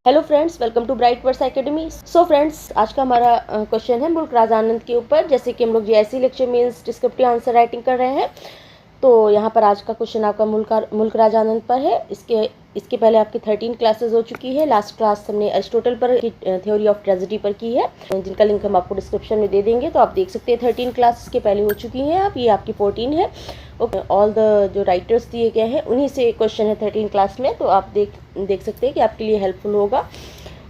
Hello friends, welcome to Bright Words Academy. So friends, आज का हमारा क्वेश्चन है मुल्क राज आनंद के ऊपर। जैसे कि हम लोग GIC lecture means descriptive answer writing कर रहे हैं, तो यहाँ पर आज का क्वेश्चन आपका मुल्क राज आनंद पर है। इसके पहले आपकी 13 क्लासेस हो चुकी है। लास्ट क्लास हमने एरिस्टोटल पर थ्योरी ऑफ ट्रेजेडी पर की है, जिनका लिंक हम आपको डिस्क्रिप्शन में दे देंगे। तो आप देख सकते हैं 13 क्लासेस के पहले हो चुकी हैं आप, ये आपकी 14 है। ओके, ऑल द जो राइटर्स दिए गए हैं उन्हीं से क्वेश्चन है 13 क्लास में, तो आप देख सकते हैं कि आपके लिए हेल्पफुल होगा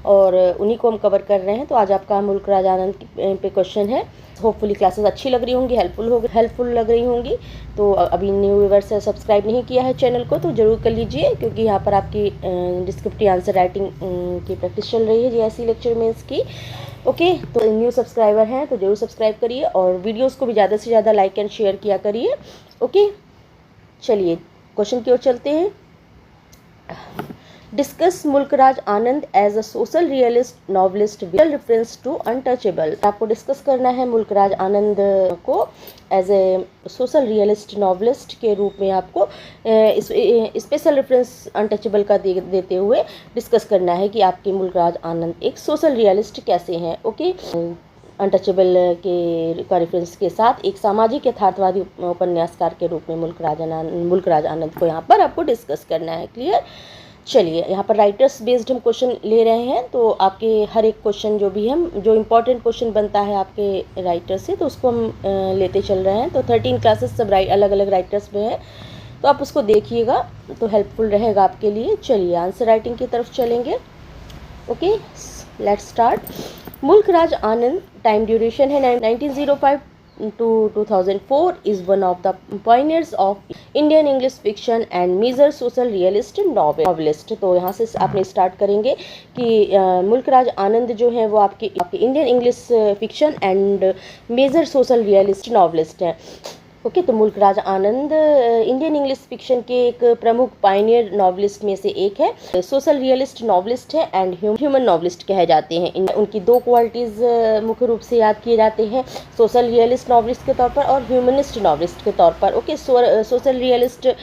और उन्हीं को हम कवर कर रहे हैं। तो आज आपका मुल्क राज आनंद पे क्वेश्चन है। होपफुली क्लासेस अच्छी लग रही होंगी, हेल्पफुल लग रही होंगी। तो अभी न्यू व्यूअर्स से सब्सक्राइब नहीं किया है चैनल को तो ज़रूर कर लीजिए, क्योंकि यहाँ पर आपकी डिस्क्रिप्टिव आंसर राइटिंग की प्रैक्टिस चल रही है जीआईसी लेक्चर मींस की। ओके, तो न्यू सब्सक्राइबर हैं तो ज़रूर सब्सक्राइब करिए और वीडियोज़ को भी ज़्यादा से ज़्यादा लाइक एंड शेयर किया करिए। ओके, चलिए क्वेश्चन की ओर चलते हैं। Discuss Mulk Raj Anand as a social realist novelist with reference to Untouchable. आपको डिस्कस करना है मुल्क राज आनंद को as a social realist novelist के रूप में आपको स्पेशल रेफरेंस अनटचेबल का देते हुए डिस्कस करना है कि आपके मुल्क राज आनंद एक सोशल रियलिस्ट कैसे हैं। ओके, अनटचेबल का रेफरेंस के साथ एक सामाजिक यथार्थवादी उपन्यासकार के रूप में मुल्क राज आनंद को यहाँ पर आपको डिस्कस करना है। क्लियर? चलिए, यहाँ पर राइटर्स बेस्ड हम क्वेश्चन ले रहे हैं, तो आपके हर एक क्वेश्चन जो इम्पोर्टेंट क्वेश्चन बनता है आपके राइटर से, तो उसको हम लेते चल रहे हैं। तो 13 क्लासेस सब अलग अलग राइटर्स में है, तो आप उसको देखिएगा तो हेल्पफुल रहेगा आपके लिए। चलिए आंसर राइटिंग की तरफ चलेंगे। Okay, let's start. मुल्क राज आनंद, टाइम ड्यूरेशन है 1905 to 2004, is one of the pioneers of Indian English fiction and major social realist novelist। तो यहाँ से आपने स्टार्ट करेंगे कि मुल्क राज आनंद जो है वो आपके Indian English fiction and major social realist novelist हैं। ओके, तो Mulk Raj Anand Indian English fiction के एक प्रमुख पायनियर नॉवलिस्ट में से एक है। सोशल रियलिस्ट नॉवलिस्ट है एंड ह्यूमन नॉवलिस्ट कहे जाते हैं। उनकी दो क्वालिटीज़ मुख्य रूप से याद किए जाते हैं, सोशल रियलिस्ट नॉवलिस्ट के तौर पर और ह्यूमनिस्ट नॉवलिस्ट के तौर पर। ओके, सोशल रियलिस्ट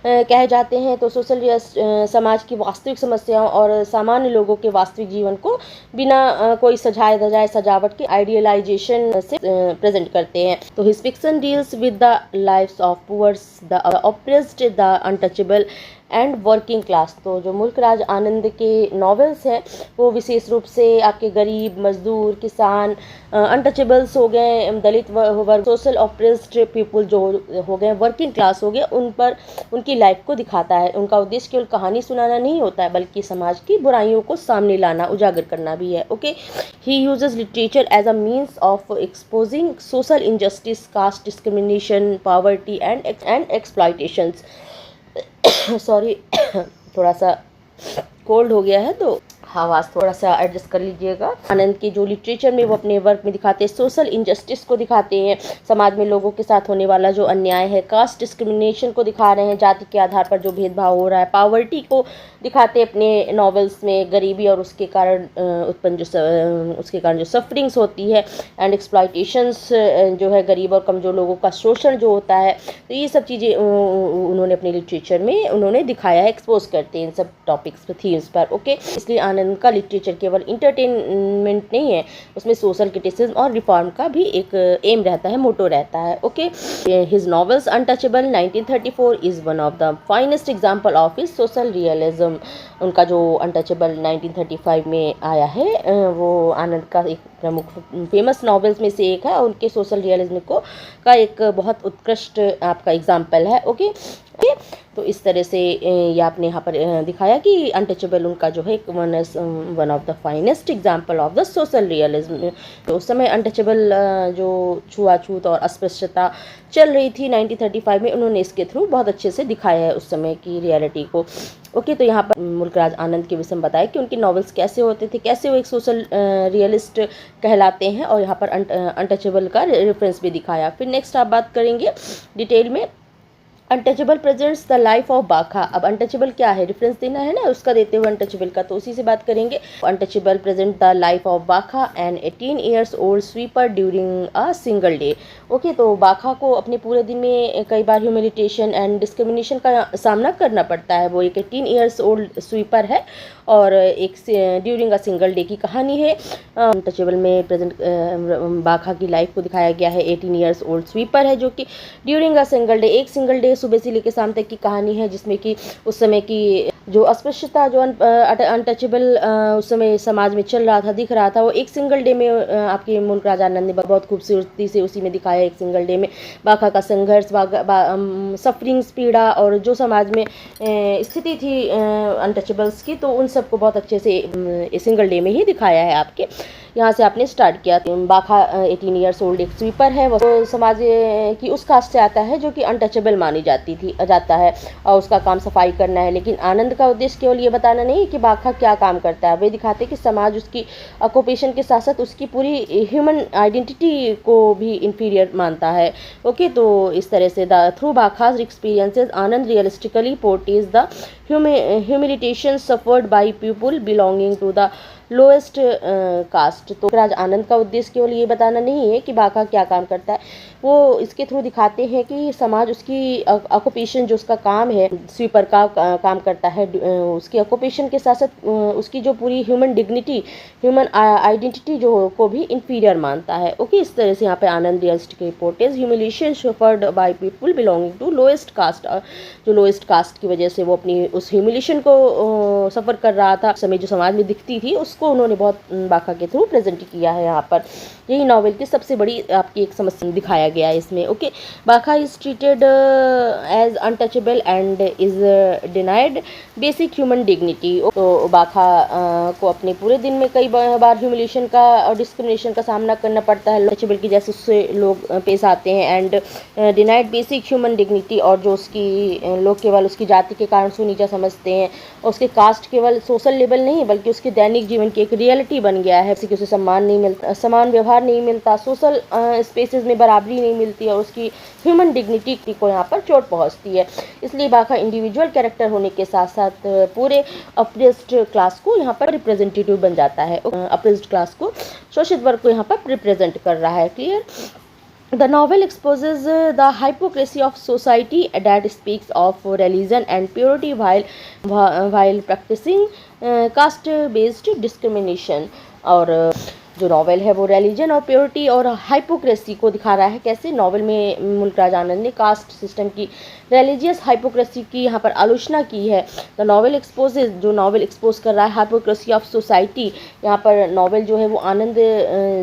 कहे जाते हैं तो सोशल रियलिस्ट समाज की वास्तविक समस्याओं और सामान्य लोगों के वास्तविक जीवन को बिना कोई सजाए धजाए सजावट के आइडियलाइजेशन से प्रेजेंट करते हैं। तो his fiction deals with the lives of poors, the oppressed, the untouchable and working class. तो जो मुल्क राज आनंद के नॉवेल्स हैं वो विशेष रूप से आपके गरीब, मजदूर, किसान, अनटचेबल्स हो गए, दलित वर्ग, सोशल ऑप्रेस्ड पीपल जो हो गए, वर्किंग क्लास हो गए, उन पर उनकी लाइफ को दिखाता है। उनका उद्देश्य केवल कहानी सुनाना नहीं होता है, बल्कि समाज की बुराइयों को सामने लाना, उजागर करना भी है। Okay, he uses literature as a means of exposing social injustice, caste discrimination, poverty and exploitations. Sorry, थोड़ा सा कोल्ड हो गया है तो आवाज़ थोड़ा सा एडजस्ट कर लीजिएगा। आनंद के जो लिटरेचर में वो अपने वर्क में दिखाते हैं, सोशल इनजस्टिस को दिखाते हैं, समाज में लोगों के साथ होने वाला जो अन्याय है, कास्ट डिस्क्रिमिनेशन को दिखा रहे हैं, जाति के आधार पर जो भेदभाव हो रहा है, पावर्टी को दिखाते हैं अपने नॉवेल्स में, गरीबी और उसके कारण जो सफरिंग्स होती है, एंड एक्सप्लॉयटेशंस जो है गरीब और कमजोर लोगों का शोषण जो होता है। तो ये सब चीज़ें उन्होंने अपने लिटरेचर में उन्होंने दिखाया है, एक्सपोज करते हैं इन सब टॉपिक्स पर, थीम्स पर। ओके, इसलिए आनंद का लिटरेचर केवल इंटरटेनमेंट नहीं है, उसमें सोशल क्रिटिसिज्म और रिफॉर्म का भी एक एम रहता है, मोटो रहता है। Okay, his novels untouchable 1934 is one of the finest example of his social realism. उनका जो अनटचेबल 1935 में आया है वो आनंद का एक प्रमुख फेमस नॉवेल्स में से एक है, और उनके सोशल रियलिज्म का एक बहुत उत्कृष्ट आपका एग्जाम्पल है। ओके, तो इस तरह से ये आपने यहाँ पर दिखाया कि अनटचेबल उनका जो है one of the finest example of the social realism. तो उस समय अनटचेबल जो छुआछूत और अस्पृश्यता चल रही थी 1935 में, उन्होंने इसके थ्रू बहुत अच्छे से दिखाया है उस समय की रियलिटी को। ओके, तो यहाँ पर मुल्क राज आनंद के विषय में बताया कि उनके नॉवेल्स कैसे होते थे, कैसे वो एक सोशल रियलिस्ट कहलाते हैं, और यहाँ पर अनटचेबल का रेफरेंस भी दिखाया। फिर नेक्स्ट आप बात करेंगे डिटेल में untouchable presents the life of बाखा। अब अनटचेबल क्या है, रेफरेंस देना है ना उसका देते हुए अनटचेबल का, तो उसी से बात करेंगे। Untouchable present the life of Bakha and 18 years old sweeper during a single day. Okay, तो बाखा को अपने पूरे दिन में कई बार ह्यूमिलिटेशन एंड डिस्क्रिमिनेशन का सामना करना पड़ता है। वो एक 18 years old स्वीपर है और एक ड्यूरिंग अ सिंगल डे की कहानी है। अनटचेबल में प्रेजेंट बाखा की लाइफ को दिखाया गया है। 18 years old स्वीपर है जो कि ड्यूरिंग अ सिंगल डे, एक सिंगल डे सुबह से लेकर शाम तक की कहानी है, जिसमें कि उस समय की जो अस्पृश्यता, जो अनटचेबल उस समय समाज में चल रहा था, दिख रहा था, वो एक सिंगल डे में आपके मुल्कराज आनंद ने बहुत खूबसूरती से उसी में दिखाया। एक सिंगल डे में बाखा का संघर्ष, सफरिंग्स, पीड़ा और जो समाज में स्थिति थी अनटचेबल्स की, तो उन सबको बहुत अच्छे से सिंगल डे में ही दिखाया है। आपके यहाँ से आपने स्टार्ट किया। बाखा 18 years old एक स्वीपर है, वो समाज की उस कास्ट से आता है जो कि अनटचेबल मानी जाता है और उसका काम सफाई करना है। लेकिन आनंद का उद्देश्य केवल ये बताना नहीं कि बाखा क्या काम करता है, वे दिखाते कि समाज उसकी ऑक्यूपेशन के साथ साथ उसकी पूरी ह्यूमन आइडेंटिटी को भी इंफीरियर मानता है। ओके, तो इस तरह से through Bakha's experiences Anand realistically portrays the humiliation suffered by people belonging to the lowest caste. तो राज आनंद का उद्देश्य केवल ये बताना नहीं है कि बाखा क्या काम करता है, वो इसके थ्रू दिखाते हैं कि समाज उसकी ऑक्यूपेशन, जो उसका काम है, स्वीपर का काम करता है, उसकी ऑक्यूपेशन के साथ साथ उसकी जो पूरी ह्यूमन डिग्निटी, ह्यूमन आइडेंटिटी जो को भी इंफीरियर मानता है। ओके, इस तरह से यहाँ पे Anand realistic portrays humiliation suffered by people belonging to lowest caste, जो लोएस्ट कास्ट की वजह से वो अपनी उस ह्यूमिलिएशन को सफ़र कर रहा था, समय जो समाज में दिखती थी, उसको उन्होंने बहुत बाखा के थ्रू प्रेजेंट किया है। यहाँ पर यही नॉवेल की सबसे बड़ी आपकी एक समस्या दिखाया गया है इसमें। Okay, Bakha is treated as untouchable and is denied basic human dignity. तो बाखा को अपने पूरे दिन में कई बार ह्यूमिलिएशन का और डिस्क्रिमिनेशन का सामना करना पड़ता है, अनटचेबल की जैसे उससे लोग पेश आते हैं, and denied basic human dignity, और जो उसकी लोग केवल उसकी जाति के कारण उसको नीचा समझते हैं, और उसके कास्ट केवल सोशल लेवल नहीं बल्कि उसके दैनिक जीवन की एक रियलिटी बन गया है। किसी को उसे सम्मान नहीं मिलता, समान व्यवहार नहीं मिलता, सोशल स्पेसेस में बराबरी नहीं मिलती और उसकी ह्यूमन डिग्निटी को यहाँ पर चोट पहुँचती है। इसलिए बाखा इंडिविजुअल कैरेक्टर होने के साथ साथ पूरे अप्रेस्ड क्लास को यहाँ पर रिप्रेजेंटेटिव बन जाता है। अप्रेस्ड क्लास को, शोषित वर्ग को यहाँ पर रिप्रेजेंट कर रहा है। Clear? The novel exposes the hypocrisy of society that speaks of religion and purity while practicing caste-based discrimination। और जो नॉवेल है वो रिलीजन और प्योरिटी और हाइपोक्रेसी को दिखा रहा है। कैसे? नॉवेल में मुल्कराज आनंद ने कास्ट सिस्टम की, रिलीजियस हाइपोक्रेसी की यहाँ पर आलोचना की है। द नॉवेल एक्सपोजेज, जो नॉवेल एक्सपोज कर रहा है हाइपोक्रेसी ऑफ सोसाइटी, यहाँ पर नॉवेल जो है वो आनंद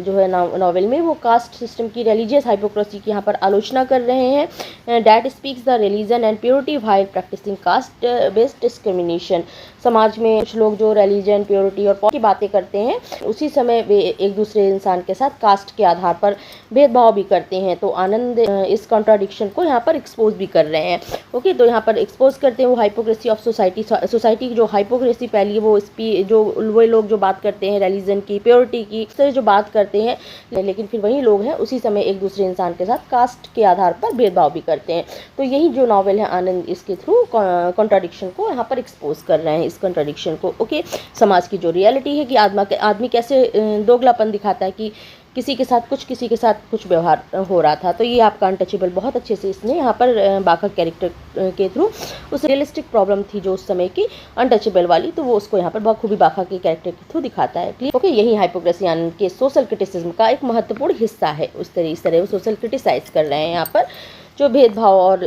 जो है नॉवेल में वो कास्ट सिस्टम की, रिलीजियस हाइपोक्रेसी की यहाँ पर आलोचना कर रहे हैं। That speaks the religion and purity while practising caste based discrimination. समाज में कुछ लोग जो रिलीजन, प्योरिटी और की बातें करते हैं, उसी समय वे एक दूसरे इंसान के साथ कास्ट के आधार पर भेदभाव भी करते हैं। तो आनंद इस कॉन्ट्राडिक्शन को यहाँ पर एक्सपोज भी कर रहे हैं। ओके, तो यहाँ पर एक्सपोज करते हैं वो हाइपोक्रेसी ऑफ सोसाइटी की जो हाइपोक्रेसी फैली है, वो लोग जो बात करते हैं रिलीजन की, प्योरिटी की, इस तरह जो बात करते हैं, लेकिन फिर वही लोग हैं उसी समय एक दूसरे इंसान के साथ कास्ट के आधार पर भेदभाव भी करते हैं। तो यही जो नॉवेल है आनंद इसके थ्रू कॉन्ट्राडिक्शन को यहाँ पर एक्सपोज कर रहे हैं, इस कॉन्ट्राडिक्शन को। ओके, समाज की जो रियलिटी है कि आदमी कैसे दोगलापन दिखाता है कि किसी के साथ कुछ व्यवहार हो रहा था। तो ये आपका अनटचेबल बहुत अच्छे से इसने यहाँ पर बाखा कैरेक्टर के थ्रू उस रियलिस्टिक प्रॉब्लम थी जो उस समय की अनटचेबल वाली, तो वो उसको यहाँ पर बहुत खूबी बाखा के कैरेक्टर के थ्रू दिखाता है। ओके, यही हाइपोक्रेसी आनंद के सोशल क्रिटिसिज्म का एक महत्वपूर्ण हिस्सा है। इस तरह वो सोशल क्रिटिसाइज कर रहे हैं यहाँ पर जो भेदभाव और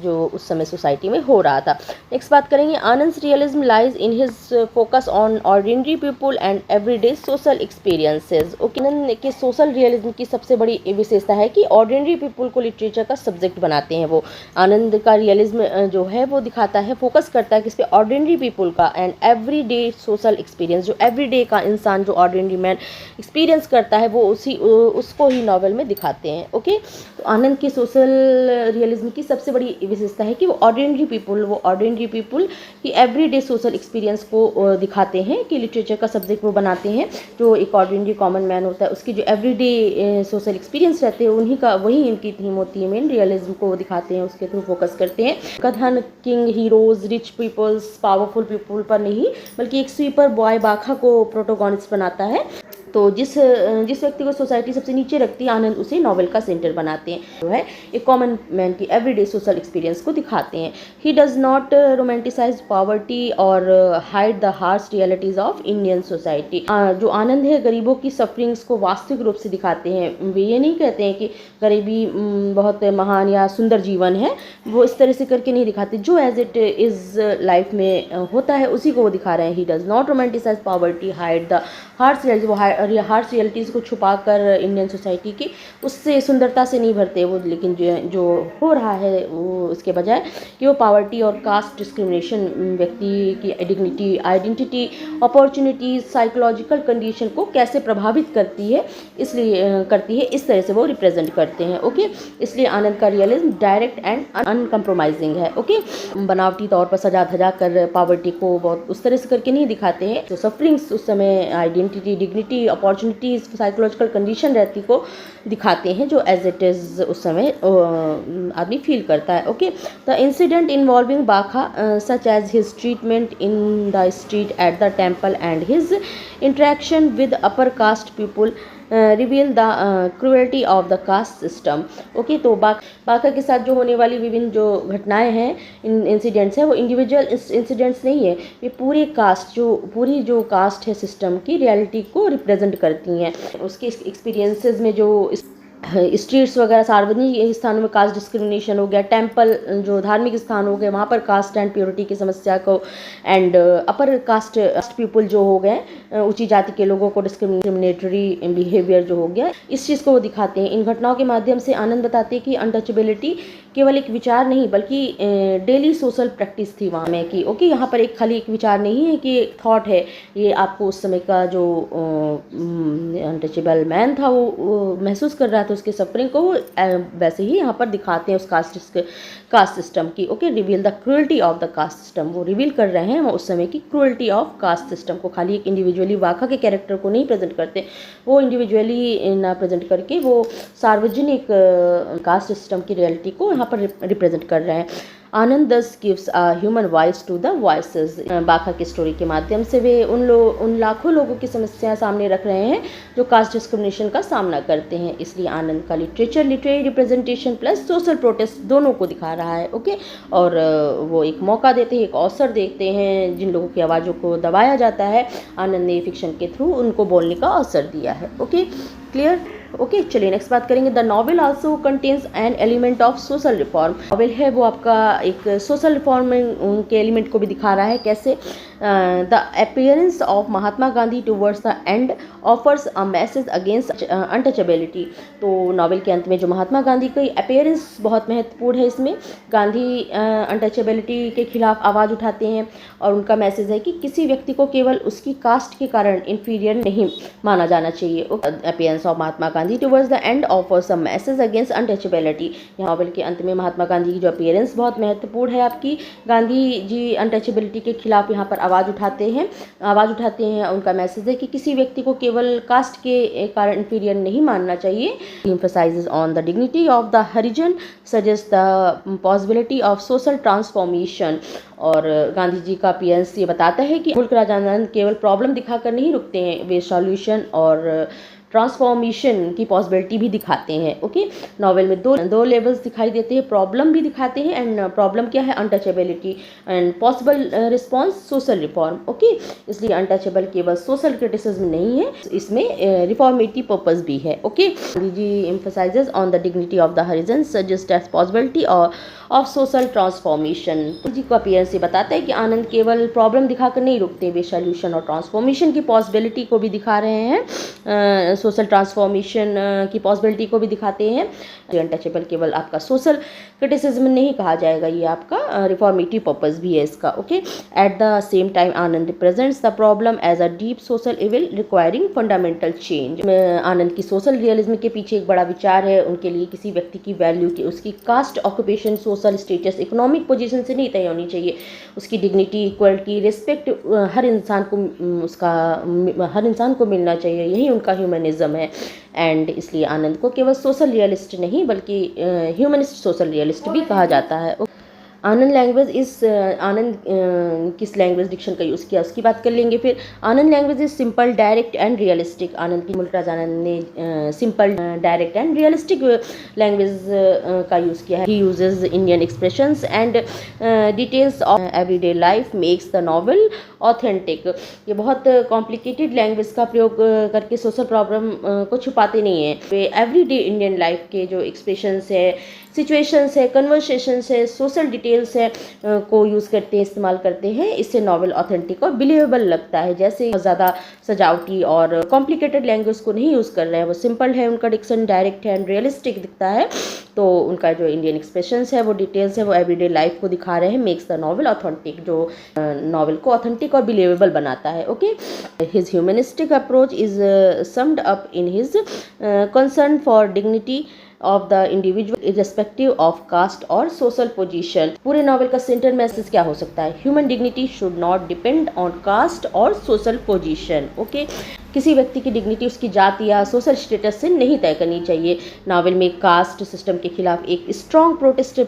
जो उस समय सोसाइटी में हो रहा था। नेक्स्ट बात करेंगे, Anand's realism lies in his focus on ordinary people and everyday social experiences. Okay, Anand के सोशल रियलिज्म की सबसे बड़ी विशेषता है कि ऑर्डिनरी पीपल को लिटरेचर का सब्जेक्ट बनाते हैं वो। आनंद का रियलिज्म जो है वो दिखाता है, फोकस करता है किस पे, ऑर्डिनरी पीपल का एंड एवरीडे सोशल एक्सपीरियंस। जो एवरीडे का इंसान, जो ऑर्डिनरी मैन एक्सपीरियंस करता है, वो उसको ही नॉवेल में दिखाते हैं। ओके, तो आनंद के सोशल रियलिज्म की सबसे बड़ी विशेषता है कि वो ऑर्डिनरी पीपल की एवरीडे सोशल एक्सपीरियंस को दिखाते हैं, कि लिटरेचर का सब्जेक्ट वो बनाते हैं। जो एक ऑर्डिनरी कॉमन मैन होता है उसकी जो एवरीडे सोशल एक्सपीरियंस रहते हैं वही इनकी थीम होती है। मेन रियलिज्म को दिखाते हैं, उसके थ्रू फोकस करते हैं। कथन king, heroes, rich peoples, powerful people पर नहीं, बल्कि एक स्वीपर बॉय बाखा को प्रोटोगॉनिस्ट बनाता है। तो जिस व्यक्ति को सोसाइटी सबसे नीचे रखती है, आनंद उसे नॉवेल का सेंटर बनाते हैं। जो है एक कॉमन मैन की एवरीडे सोशल एक्सपीरियंस को दिखाते हैं। He does not romanticise poverty और hide the harsh realities of Indian society. जो आनंद है गरीबों की सफरिंग्स को वास्तविक रूप से दिखाते हैं। वे ये नहीं कहते हैं कि गरीबी बहुत महान या सुंदर जीवन है, वो इस तरह से करके नहीं दिखाते। जो एज इट इज लाइफ में होता है उसी को वो दिखा रहे हैं। He does not romanticise poverty, hide the harsh harsh realities को छुपाकर इंडियन सोसाइटी की उससे सुंदरता से नहीं भरते वो, लेकिन जो हो रहा है वो उसके बजाय कि वो पावर्टी और कास्ट डिस्क्रिमिनेशन, व्यक्ति की dignity, identity, opportunities, psychological condition को कैसे प्रभावित करती है, इस तरह से वो रिप्रेजेंट करते हैं। ओके, इसलिए आनंद का रियलिज्म डायरेक्ट एंड अनकम्प्रोमाइजिंग है। ओके, बनावटी तौर पर सजा धजा कर पावर्टी को बहुत उस तरह से करके नहीं दिखाते हैं। तो सफरिंग्स उस समय identity, dignity, opportunities, psychological condition रहती को दिखाते हैं जो एज इट इज़ उस समय आदमी फील करता है। Okay, the incident involving Bakha such as his treatment in the street at the temple and his interaction with upper caste people reveal the cruelty of the caste system. Okay, तो बाका के साथ जो होने वाली विभिन्न जो घटनाएं हैं, इंसिडेंट्स हैं, वो इंडिविजुअल इंसिडेंट्स नहीं है, ये पूरी जो कास्ट है सिस्टम की रियलिटी को रिप्रेजेंट करती हैं। उसके एक्सपीरियंसेस में जो स्ट्रीट्स वगैरह, सार्वजनिक स्थानों में कास्ट डिस्क्रिमिनेशन हो गया, टेम्पल जो धार्मिक स्थान हो गए वहाँ पर कास्ट एंड प्योरिटी की समस्या को, एंड अपर कास्ट पीपल जो हो गए, ऊंची जाति के लोगों को डिस्क्रिमिनेटरी बिहेवियर जो हो गया, इस चीज़ को वो दिखाते हैं। इन घटनाओं के माध्यम से आनंद बताते हैं कि अनटचेबिलिटी केवल एक विचार नहीं बल्कि डेली सोशल प्रैक्टिस थी वहाँ में, कि ओके यहाँ पर खाली एक विचार नहीं है कि एक थॉट है। ये आपको उस समय का जो अनटचेबल मैन था वो महसूस कर रहा था उसके सफरिंग को, वैसे ही यहाँ पर दिखाते हैं उस कास्ट सिस्टम की। Okay, reveal the cruelty of the caste system, वो रिवील कर रहे हैं उस समय की क्रूएल्टी ऑफ कास्ट सिस्टम को। खाली एक इंडिविजुअली वाका के कैरेक्टर को नहीं प्रेजेंट करते, वो इंडिविजुअली ना प्रेजेंट करके वो सार्वजनिक कास्ट सिस्टम की रियलिटी को यहाँ पर रिप्रेजेंट कर रहे हैं। Anand thus gives a human voice to the voices. Bakha की स्टोरी के माध्यम से वे उन लाखों लोगों की समस्या सामने रख रहे हैं जो कास्ट डिस्क्रिमिनेशन का सामना करते हैं। इसलिए आनंद का literature literary representation plus social protest दोनों को दिखा रहा है। ओके, और वो एक मौका देते हैं, एक अवसर देखते हैं जिन लोगों की आवाज़ों को दबाया जाता है, आनंद ने फिक्शन के थ्रू उनको बोलने का अवसर दिया है। Okay, clear? ओके, चलिए नेक्स्ट बात करेंगे। The novel also contains an element of social reform. Novel है वो आपका एक सोशल रिफॉर्म के एलिमेंट को भी दिखा रहा है। कैसे? The appearance of Mahatma Gandhi towards the end offers a message against untouchability. तो नॉवेल के अंत में जो महात्मा गांधी की अपीयरेंस बहुत महत्वपूर्ण है। इसमें गांधी अनटचेबिलिटी के खिलाफ आवाज़ उठाते हैं और उनका मैसेज है कि किसी व्यक्ति को केवल उसकी कास्ट के कारण इन्फीरियर नहीं माना जाना चाहिए। Appearance of Mahatma Gandhi towards the end offers a message against untouchability. Novel के अंत में महात्मा गांधी की जो अपीयरेंस बहुत महत्वपूर्ण है आपकी। गांधी जी अनटचेबिलिटी के खिलाफ यहाँ पर आवाज़ उठाते हैं। उनका मैसेज है कि किसी व्यक्ति को केवल कास्ट के कारण इन्फीरियर नहीं मानना चाहिए। Emphasises on the dignity of the Harijan, suggest the possibility of social transformation. और गांधी जी का अपीयरेंस ये बताता है कि मुल्क आनंद केवल प्रॉब्लम दिखाकर नहीं रुकते हैं, वे सॉल्यूशन और ट्रांसफॉर्मेशन की पॉसिबिलिटी भी दिखाते हैं। ओके, नॉवेल में दो लेवल्स दिखाई देते हैं, प्रॉब्लम भी दिखाते हैं, एंड प्रॉब्लम क्या है? Untouchability, and possible response social reform. Okay, इसलिए अनटचेबल केवल सोशल क्रिटिसिज्म नहीं है, इसमें रिफॉर्मेटिव पर्पस भी है। Okay, Gandhi ji emphasises on the dignity of the Harijan, suggest as possibility of social transformation. जी को अपीयरेंस से बताता है कि आनंद केवल प्रॉब्लम दिखाकर नहीं रुकते, वे सॉल्यूशन और ट्रांसफॉर्मेशन की पॉसिबिलिटी को भी दिखा रहे हैं। सोशल ट्रांसफॉर्मेशन की पॉसिबिलिटी को भी दिखाते हैं। अनटचेबल केवल आपका सोशल क्रिटिसिज्म नहीं कहा जाएगा, ये आपका रिफॉर्मेटिव पर्पस भी है इसका। Okay, at the same time Anand represents the problem as a deep social evil requiring fundamental change. Anand की सोशल रियलिज्म के पीछे एक बड़ा विचार है, उनके लिए किसी व्यक्ति की वैल्यू की उसकी caste, occupation, social status, economic position से नहीं तय होनी चाहिए। उसकी डिग्निटी, इक्वलिटी, रिस्पेक्ट हर इंसान को हर इंसान को मिलना चाहिए, यही उनका ह्यूमनिज्म है। एंड इसलिए आनंद को केवल सोशल रियलिस्ट नहीं बल्कि ह्यूमनिस्ट सोशल रियलिस्ट भी कहा जाता है। आनंद लैंग्वेज इस आनंद किस लैंग्वेज डिक्शन का यूज़ किया उसकी बात कर लेंगे। फिर Anand language is simple, direct and realistic. Anand की मुल्कराज आनंद ने simple, direct and realistic language का यूज़ किया है। He uses Indian expressions and details of everyday life makes the novel authentic. ये बहुत कॉम्प्लिकेटेड लैंग्वेज का प्रयोग करके सोशल प्रॉब्लम को छुपाते नहीं है। वे एवरीडे इंडियन लाइफ के जो एक्सप्रेशंस है, सिचुएशंस है, कन्वर्सेशंस है, सोशल डिटेल्स है को यूज़ करते हैं, इस्तेमाल करते हैं। इससे नॉवल ऑथेंटिक और बिलीवेबल लगता है। जैसे ज़्यादा सजावटी और कॉम्प्लिकेटेड लैंग्वेज को नहीं यूज़ कर रहे हैं, वो सिंपल है, उनका डिक्शन डायरेक्ट है एंड रियलिस्टिक दिखता है। तो उनका जो इंडियन एक्सप्रेशंस है, वो डिटेल्स है, वो एवरीडे लाइफ को दिखा रहे हैं। मेक्स द नॉवल ऑथेंटिक, जो नॉवल को ऑथेंटिक और बिलीवेबल बनाता है। Okay, his humanistic approach is summed up in his concern for dignity of the individual irrespective of caste और सोशल पोजीशन। पूरे नॉवल का सेंटर मैसेज क्या हो सकता है? Human dignity should not depend on caste और सोशल पोजीशन। ओके, किसी व्यक्ति की डिग्निटी उसकी जाति या सोशल स्टेटस से नहीं तय करनी चाहिए। नावल में कास्ट सिस्टम के खिलाफ एक स्ट्रॉन्ग प्रोटेस्ट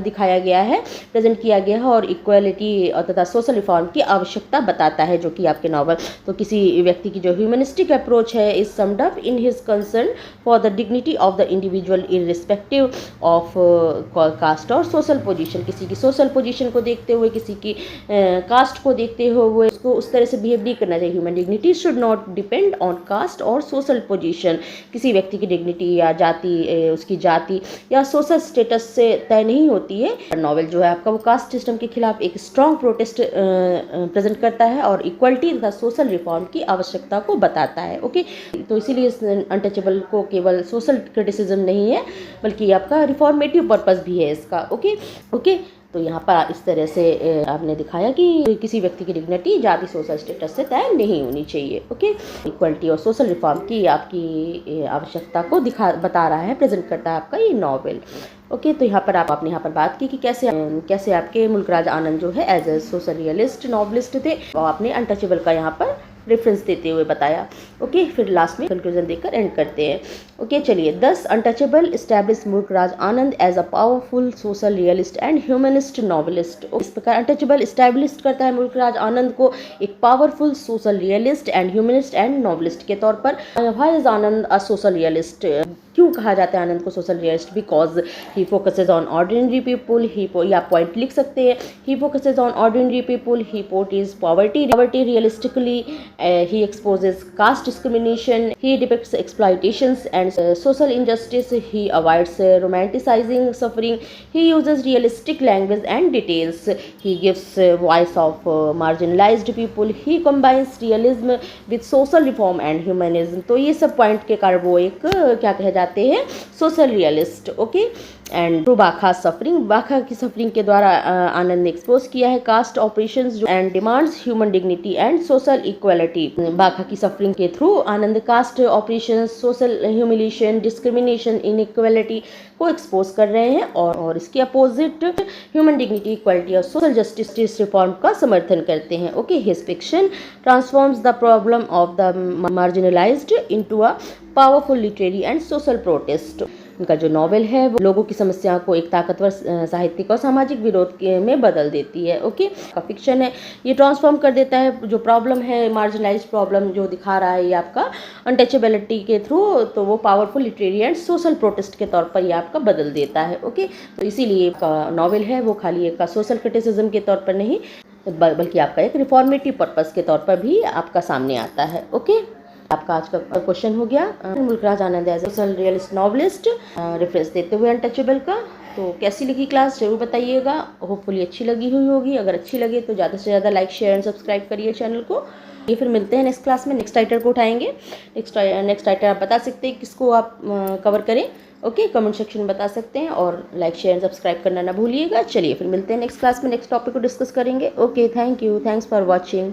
दिखाया गया है, प्रेजेंट किया गया है, और इक्वलिटी तथा सोशल रिफॉर्म की आवश्यकता बताता है, जो कि आपके नावल। तो किसी व्यक्ति की जो ह्यूमनिस्टिक अप्रोच है is summed up in his concern for the dignity of the individual irrespective of caste और सोशल पोजीशन। किसी की सोशल पोजीशन को देखते हुए, किसी की कास्ट को देखते हुए उसको उस तरह से बिहेव नहीं करना चाहिए। Human dignity should not depend on caste और सोशल पोजीशन। किसी व्यक्ति की डिग्निटी या जाति, उसकी जाति या सोशल स्टेटस से तय नहीं होती है। नॉवेल जो है आपका वो कास्ट सिस्टम के खिलाफ एक स्ट्रॉन्ग प्रोटेस्ट प्रेजेंट करता है और इक्वलिटी तथा सोशल रिफॉर्म की आवश्यकता को बताता है। ओके, तो इसीलिए अनटचेबल को केवल सोशल क्रिटिसिज्म नहीं है बल्कि आपका रिफॉर्मेटिव पर्पस भी है इसका। ओके, तो यहाँ पर इस तरह से आपने दिखाया कि किसी व्यक्ति की डिग्निटी जाति, सोशल स्टेटस से तय नहीं होनी चाहिए। ओके, इक्वलिटी और सोशल रिफॉर्म की आपकी आवश्यकता को बता रहा है, प्रेजेंट करता है आपका ये नॉवेल। ओके, तो यहाँ पर आपने यहाँ पर बात की कि कैसे आपके मुल्कराज आनंद जो है as a social realist novelist थे, और आपने अनटचेबल का यहाँ पर रेफरेंस देते हुए बताया। ओके, फिर लास्ट में कंक्लूजन देकर एंड करते हैं। ओके, चलिए। 10 Untouchable establish Mulk Raj Anand as a powerful social realist and humanist novelist. इस प्रकार अनटचेबल एस्टैब्लिश करता है मुल्कराज आनंद को एक powerful social realist and humanist and novelist के तौर पर। Why is Anand a social realist? क्यों कहा जाता है आनंद को social realist? Because he focuses on ordinary people. या पॉइंट लिख सकते हैं, he focuses on ordinary people, he portrays poverty realistically, he exposes caste discrimination, he depicts exploitations and social injustice, he avoids romanticizing suffering, he uses realistic language and details, he gives voice of marginalized people, he combines realism with social reform and humanism। तो ये सब point के कारण वो एक क्या कहे जाते हैं? Social realist. Okay, and through बाखा सफरिंग, बाखा की सफरिंग के द्वारा आनंद ने एक्सपोज किया है caste oppressions and demands human dignity and social equality. Bakha की सफरिंग के through Anand caste oppressions, social humiliation, discrimination, inequality को एक्सपोज कर रहे हैं, और इसके अपोजिट ह्यूमन डिग्निटी, इक्वलिटी और सोशल जस्टिस रिफॉर्म का समर्थन करते हैं। Okay, his fiction transforms the problem of the marginalised into a powerful literary and social protest. उनका जो नॉवेल है वो लोगों की समस्या को एक ताकतवर साहित्यिक और सामाजिक विरोध में बदल देती है। ओके, का फिक्शन है ये ट्रांसफॉर्म कर देता है जो प्रॉब्लम है, मार्जिनलाइज्ड प्रॉब्लम जो दिखा रहा है ये आपका अनटचेबिलिटी के थ्रू, तो वो powerful literary and social protest के तौर पर ये आपका बदल देता है। ओके, तो इसीलिए का नॉवेल है वो खाली एक सोशल क्रिटिसिज्म के तौर पर नहीं बल्कि आपका एक रिफॉर्मेटिव पर्पस के तौर पर भी आपका सामने आता है। ओके, आपका आज का क्वेश्चन हो गया Mulk Raj Anand as social realist novelist, reference देते हुए अनटचेबल का। तो कैसी लगी क्लास जरूर बताइएगा, होपफुली अच्छी लगी हुई होगी। अगर अच्छी लगे तो ज़्यादा से ज़्यादा लाइक, शेयर एंड सब्सक्राइब करिए चैनल को। ये फिर मिलते हैं नेक्स्ट क्लास में, नेक्स्ट राइटर को उठाएंगे। नेक्स्ट राइटर आप बता सकते हैं किसको आप कवर करें। ओके, कमेंट सेक्शन में बता सकते हैं और लाइक शेयर एंड सब्सक्राइब करना ना भूलिएगा। चलिए फिर मिलते हैं नेक्स्ट क्लास में, नेक्स्ट टॉपिक को डिस्कस करेंगे। Okay, thank you, thanks for watching.